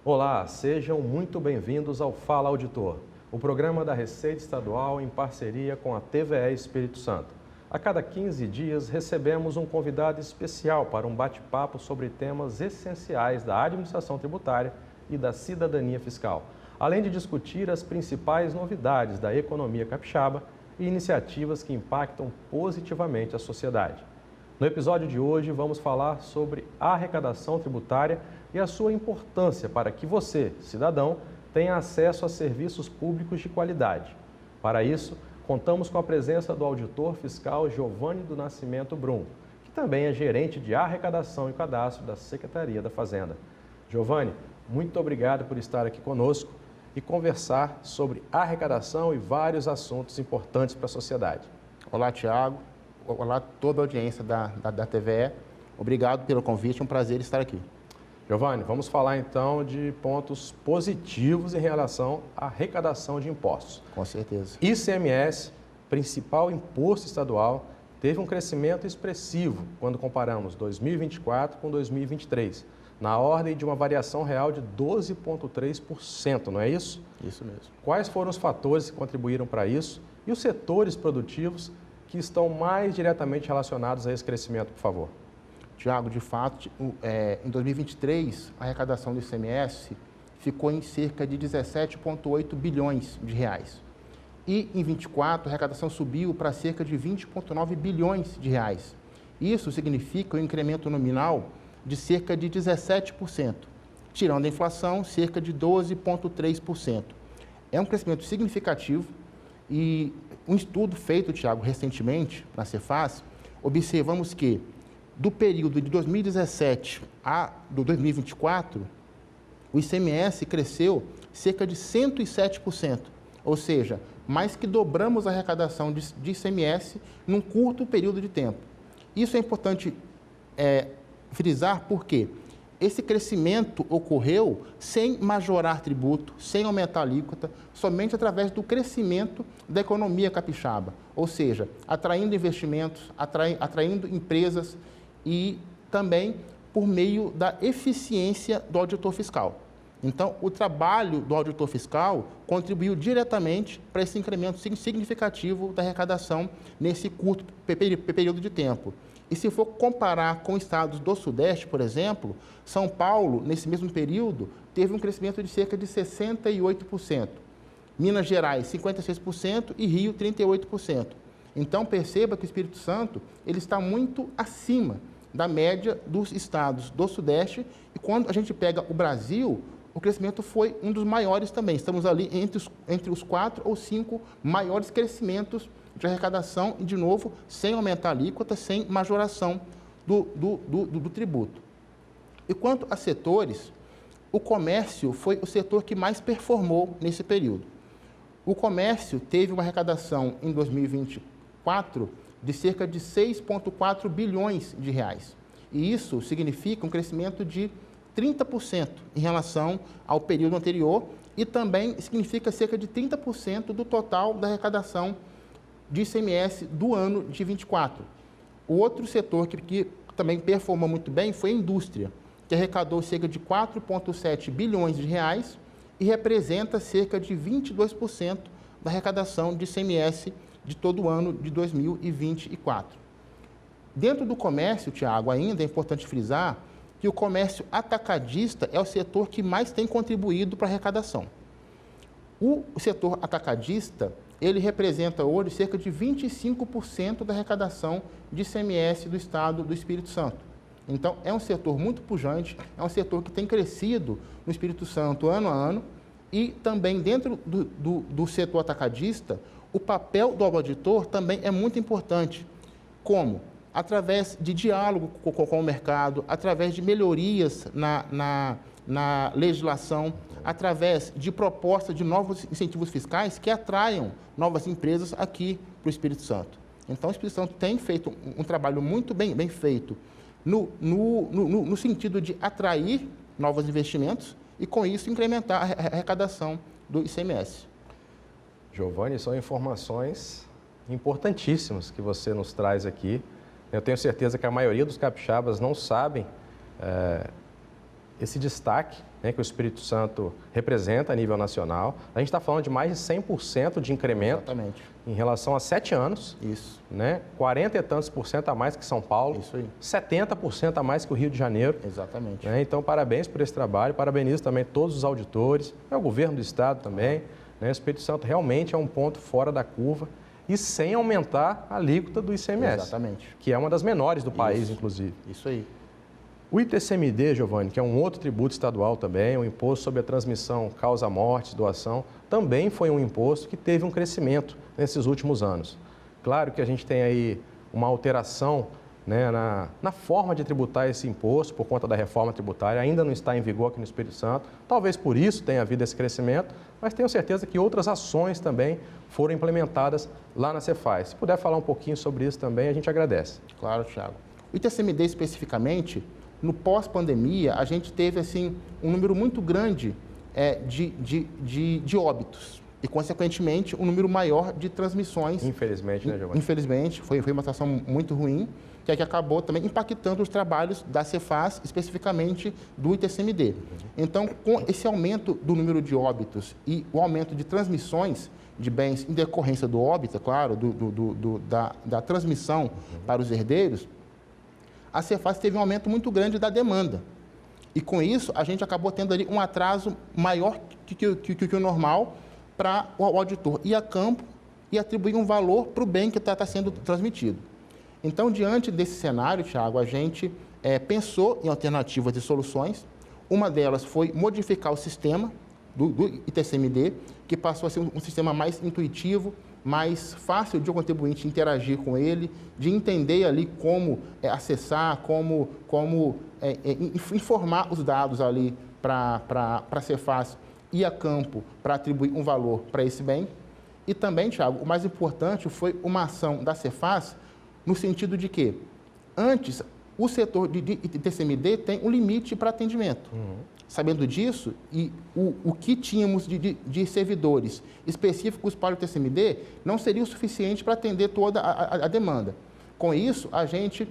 Olá, sejam muito bem-vindos ao Fala Auditor, o programa da Receita Estadual em parceria com a TVE Espírito Santo. A cada 15 dias recebemos um convidado especial para um bate-papo sobre temas essenciais da administração tributária e da cidadania fiscal, além de discutir as principais novidades da economia capixaba e iniciativas que impactam positivamente a sociedade. No episódio de hoje vamos falar sobre a arrecadação tributária e a sua importância para que você, cidadão, tenha acesso a serviços públicos de qualidade. Para isso, contamos com a presença do auditor fiscal Giovanni do Nascimento Brum, que também é gerente de arrecadação e cadastro da Secretaria da Fazenda. Giovanni, muito obrigado por estar aqui conosco e conversar sobre arrecadação e vários assuntos importantes para a sociedade. Olá, Tiago. Olá, toda a audiência da TVE. Obrigado pelo convite, é um prazer estar aqui. Giovanni, vamos falar então de pontos positivos em relação à arrecadação de impostos. Com certeza. ICMS, principal imposto estadual, teve um crescimento expressivo quando comparamos 2024 com 2023, na ordem de uma variação real de 12,3%, não é isso? Isso mesmo. Quais foram os fatores que contribuíram para isso e os setores produtivos que estão mais diretamente relacionados a esse crescimento, por favor? Tiago, de fato, em 2023, a arrecadação do ICMS ficou em cerca de 17,8 bilhões de reais. E em 2024, a arrecadação subiu para cerca de 20,9 bilhões de reais. Isso significa um incremento nominal de cerca de 17%, tirando a inflação, cerca de 12,3%. É um crescimento significativo e um estudo feito, Tiago, recentemente na Cefaz, observamos que do período de 2017 a 2024, o ICMS cresceu cerca de 107%, ou seja, mais que dobramos a arrecadação de ICMS num curto período de tempo. Isso é importante frisar porque esse crescimento ocorreu sem majorar tributo, sem aumentar a alíquota, somente através do crescimento da economia capixaba, ou seja, atraindo investimentos, atraindo empresas e também por meio da eficiência do auditor fiscal. Então, o trabalho do auditor fiscal contribuiu diretamente para esse incremento significativo da arrecadação nesse curto período de tempo. E se for comparar com estados do Sudeste, por exemplo, São Paulo, nesse mesmo período, teve um crescimento de cerca de 68%. Minas Gerais, 56% e Rio, 38%. Então, perceba que o Espírito Santo ele está muito acima da média dos estados do Sudeste. E quando a gente pega o Brasil, o crescimento foi um dos maiores também. Estamos ali entre os 4 ou 5 maiores crescimentos de arrecadação, e, de novo, sem aumentar a alíquota, sem majoração do tributo. E quanto a setores, o comércio foi o setor que mais performou nesse período. O comércio teve uma arrecadação em 2024 de cerca de 6,4 bilhões de reais. E isso significa um crescimento de 30% em relação ao período anterior e também significa cerca de 30% do total da arrecadação de ICMS do ano de 24. O outro setor que também performou muito bem foi a indústria, que arrecadou cerca de 4,7 bilhões de reais e representa cerca de 22% da arrecadação de ICMS de todo o ano de 2024. Dentro do comércio, Tiago, ainda é importante frisar que o comércio atacadista é o setor que mais tem contribuído para a arrecadação. O setor atacadista, ele representa hoje cerca de 25% da arrecadação de ICMS do Estado do Espírito Santo. Então, é um setor muito pujante, é um setor que tem crescido no Espírito Santo ano a ano e também dentro do setor atacadista, o papel do auditor também é muito importante. Como? Através de diálogo com o mercado, através de melhorias na legislação, através de proposta de novos incentivos fiscais que atraiam novas empresas aqui para o Espírito Santo. Então, o Espírito Santo tem feito um trabalho muito bem feito no sentido de atrair novos investimentos e, com isso, incrementar a arrecadação do ICMS. Giovanni, são informações importantíssimas que você nos traz aqui. Eu tenho certeza que a maioria dos capixabas não sabem esse destaque né, que o Espírito Santo representa a nível nacional. A gente está falando de mais de 100% de incremento. Exatamente. Em relação a 7 anos. Isso. Né, 40 e tantos por cento a mais que São Paulo. Isso aí. 70% a mais que o Rio de Janeiro. Exatamente. Né, então, parabéns por esse trabalho, parabenizo também todos os auditores, o governo do Estado também. Né, o Espírito Santo realmente é um ponto fora da curva e sem aumentar a alíquota do ICMS. Exatamente. Que é uma das menores do país, inclusive. Isso aí. O ITCMD, Giovanni, que é um outro tributo estadual também, um imposto sobre a transmissão, causa-mortes, doação, também foi um imposto que teve um crescimento nesses últimos anos. Claro que a gente tem aí uma alteração, né, na forma de tributar esse imposto por conta da reforma tributária, ainda não está em vigor aqui no Espírito Santo, talvez por isso tenha havido esse crescimento, mas tenho certeza que outras ações também foram implementadas lá na Cefaz. Se puder falar um pouquinho sobre isso também, a gente agradece. Claro, Thiago. O ITCMD especificamente, no pós-pandemia, a gente teve assim, um número muito grande de óbitos e, consequentemente, um número maior de transmissões. Infelizmente, né, Giovanni? Infelizmente, foi uma situação muito ruim, que é que acabou também impactando os trabalhos da Cefaz, especificamente do ITCMD. Então, com esse aumento do número de óbitos e o aumento de transmissões de bens em decorrência do óbito, claro, da transmissão para os herdeiros, a Cefaz teve um aumento muito grande da demanda. E com isso, a gente acabou tendo ali um atraso maior que o normal para o auditor ir a campo e atribuir um valor para o bem que está sendo transmitido. Então, diante desse cenário, Thiago, a gente pensou em alternativas de soluções. Uma delas foi modificar o sistema do ITCMD, que passou a ser um sistema mais intuitivo, mais fácil de o contribuinte interagir com ele, de entender ali como acessar, como informar os dados ali para a Cefaz ir a campo para atribuir um valor para esse bem. E também, Thiago, o mais importante foi uma ação da Cefaz no sentido de que, antes, o setor de ITCMD tem um limite para atendimento. Sabendo disso, e o que tínhamos de servidores específicos para o ITCMD não seria o suficiente para atender toda a demanda. Com isso, a gente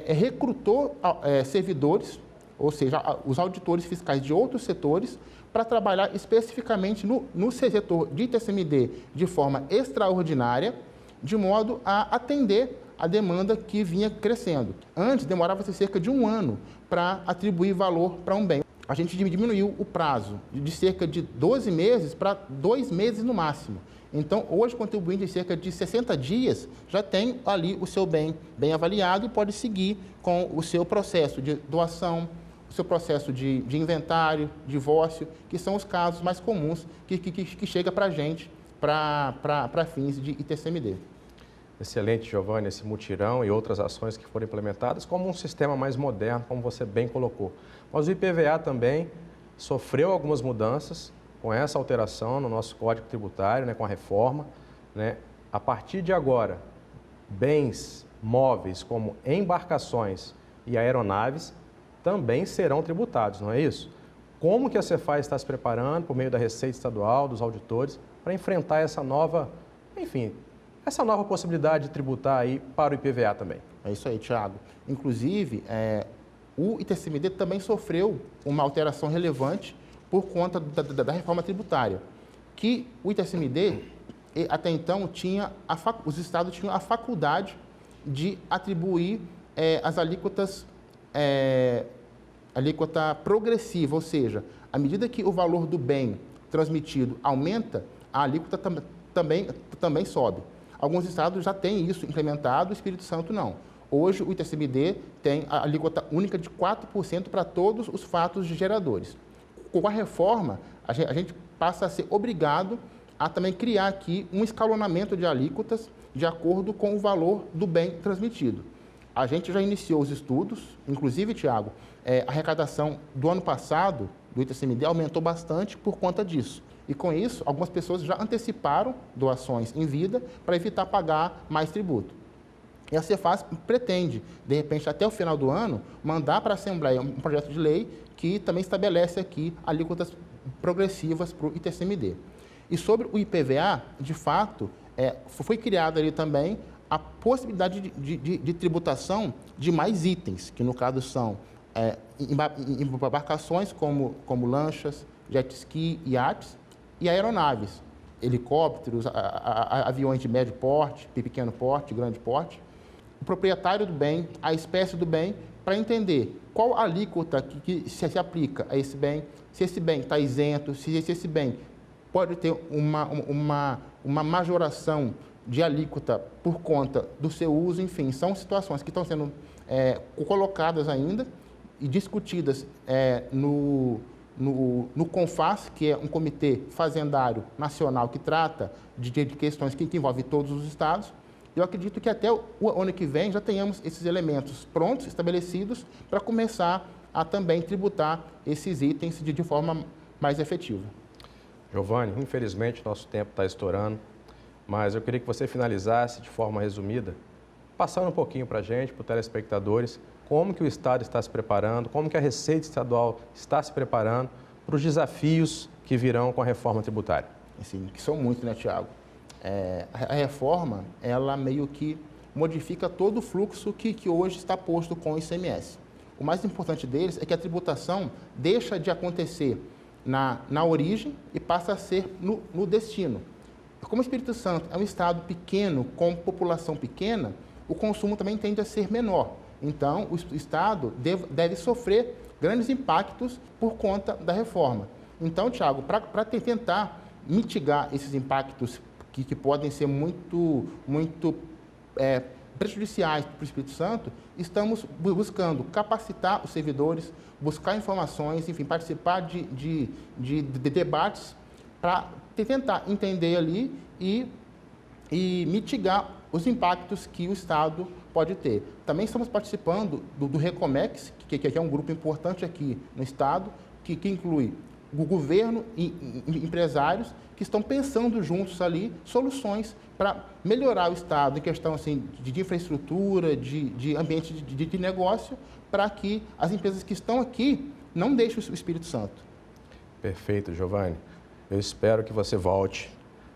recrutou servidores, ou seja, os auditores fiscais de outros setores, para trabalhar especificamente no setor de ITCMD de forma extraordinária, de modo a atender a demanda que vinha crescendo. Antes, demorava-se cerca de 1 ano para atribuir valor para um bem. A gente diminuiu o prazo de cerca de 12 meses para 2 meses no máximo. Então, hoje, o contribuinte, em cerca de 60 dias, já tem ali o seu bem avaliado e pode seguir com o seu processo de doação, o seu processo de inventário, divórcio, que são os casos mais comuns que chega para a gente para fins de ITCMD. Excelente, Giovanni, esse mutirão e outras ações que foram implementadas como um sistema mais moderno, como você bem colocou. Mas o IPVA também sofreu algumas mudanças com essa alteração no nosso Código Tributário, né, com a reforma. Né? A partir de agora, bens móveis como embarcações e aeronaves também serão tributados, não é isso? Como que a Cefaz está se preparando, por meio da Receita Estadual, dos auditores, para enfrentar essa nova, essa nova possibilidade de tributar aí para o IPVA também? É isso aí, Thiago. Inclusive, o ITCMD também sofreu uma alteração relevante por conta da reforma tributária, que o ITCMD, até então, os estados tinham a faculdade de atribuir as alíquotas, alíquota progressiva, ou seja, à medida que o valor do bem transmitido aumenta, a alíquota também sobe. Alguns estados já têm isso implementado, o Espírito Santo não. Hoje, o ITCMD tem a alíquota única de 4% para todos os fatos de geradores. Com a reforma, a gente passa a ser obrigado a também criar aqui um escalonamento de alíquotas de acordo com o valor do bem transmitido. A gente já iniciou os estudos, inclusive, Thiago, a arrecadação do ano passado do ITCMD aumentou bastante por conta disso. E com isso, algumas pessoas já anteciparam doações em vida para evitar pagar mais tributo. E a Cefaz pretende, de repente, até o final do ano, mandar para a Assembleia um projeto de lei que também estabelece aqui alíquotas progressivas para o ITCMD. E sobre o IPVA, de fato, foi criada ali também a possibilidade de tributação de mais itens, que no caso são embarcações como lanchas, jet ski, iates e aeronaves, helicópteros, aviões de médio porte, pequeno porte, grande porte. O proprietário do bem, a espécie do bem, para entender qual alíquota que se aplica a esse bem, se esse bem está isento, se esse bem pode ter uma majoração de alíquota por conta do seu uso, enfim, são situações que estão sendo colocadas ainda e discutidas no CONFAS, que é um comitê fazendário nacional que trata de questões que envolvem todos os estados. Eu acredito que até o ano que vem já tenhamos esses elementos prontos, estabelecidos, para começar a também tributar esses itens de forma mais efetiva. Giovanni, infelizmente nosso tempo está estourando, mas eu queria que você finalizasse de forma resumida, passando um pouquinho para a gente, para os telespectadores, como que o Estado está se preparando, como que a Receita Estadual está se preparando para os desafios que virão com a reforma tributária. Assim, que são muitos, né, Tiago? A reforma, ela meio que modifica todo o fluxo que hoje está posto com o ICMS. O mais importante deles é que a tributação deixa de acontecer na origem e passa a ser no destino. Como o Espírito Santo é um estado pequeno, com população pequena, o consumo também tende a ser menor. Então, o Estado deve sofrer grandes impactos por conta da reforma. Então, Tiago, para tentar mitigar esses impactos que podem ser muito prejudiciais para o Espírito Santo, estamos buscando capacitar os servidores, buscar informações, enfim, participar de debates para tentar entender ali e mitigar os impactos que o Estado pode ter. Também estamos participando do Recomex, que é um grupo importante aqui no Estado, que inclui o governo e empresários que estão pensando juntos ali soluções para melhorar o Estado em questão assim, de infraestrutura, de ambiente de negócio, para que as empresas que estão aqui não deixem o Espírito Santo. Perfeito, Giovanni. Eu espero que você volte,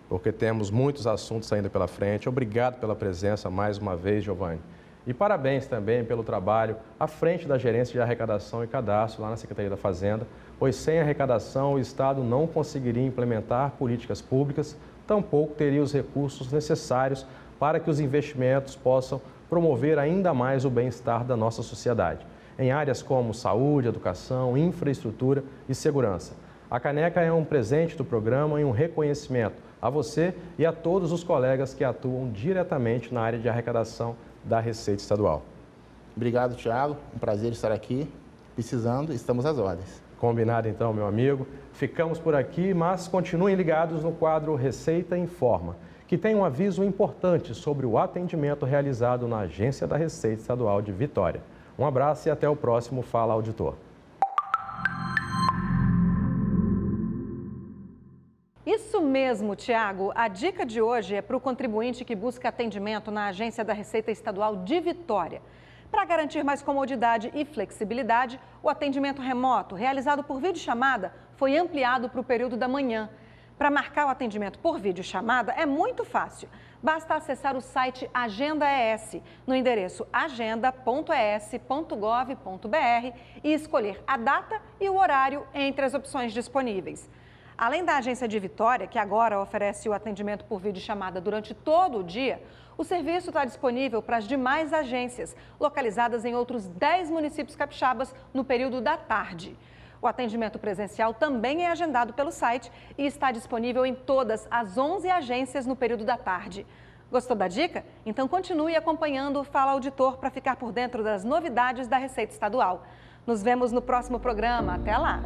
porque temos muitos assuntos ainda pela frente. Obrigado pela presença mais uma vez, Giovanni. E parabéns também pelo trabalho à frente da Gerência de Arrecadação e Cadastro lá na Secretaria da Fazenda, pois sem arrecadação o Estado não conseguiria implementar políticas públicas, tampouco teria os recursos necessários para que os investimentos possam promover ainda mais o bem-estar da nossa sociedade, em áreas como saúde, educação, infraestrutura e segurança. A caneca é um presente do programa e um reconhecimento a você e a todos os colegas que atuam diretamente na área de arrecadação da Receita Estadual. Obrigado, Tiago. Um prazer estar aqui. Precisando, estamos às ordens. Combinado então, meu amigo. Ficamos por aqui, mas continuem ligados no quadro Receita Informa, que tem um aviso importante sobre o atendimento realizado na Agência da Receita Estadual de Vitória. Um abraço e até o próximo Fala Auditor. Isso mesmo, Tiago. A dica de hoje é para o contribuinte que busca atendimento na Agência da Receita Estadual de Vitória. Para garantir mais comodidade e flexibilidade, o atendimento remoto, realizado por videochamada, foi ampliado para o período da manhã. Para marcar o atendimento por videochamada é muito fácil. Basta acessar o site Agenda ES, no endereço agenda.es.gov.br e escolher a data e o horário entre as opções disponíveis. Além da Agência de Vitória, que agora oferece o atendimento por videochamada durante todo o dia, o serviço está disponível para as demais agências, localizadas em outros 10 municípios capixabas no período da tarde. O atendimento presencial também é agendado pelo site e está disponível em todas as 11 agências no período da tarde. Gostou da dica? Então continue acompanhando o Fala Auditor para ficar por dentro das novidades da Receita Estadual. Nos vemos no próximo programa. Até lá!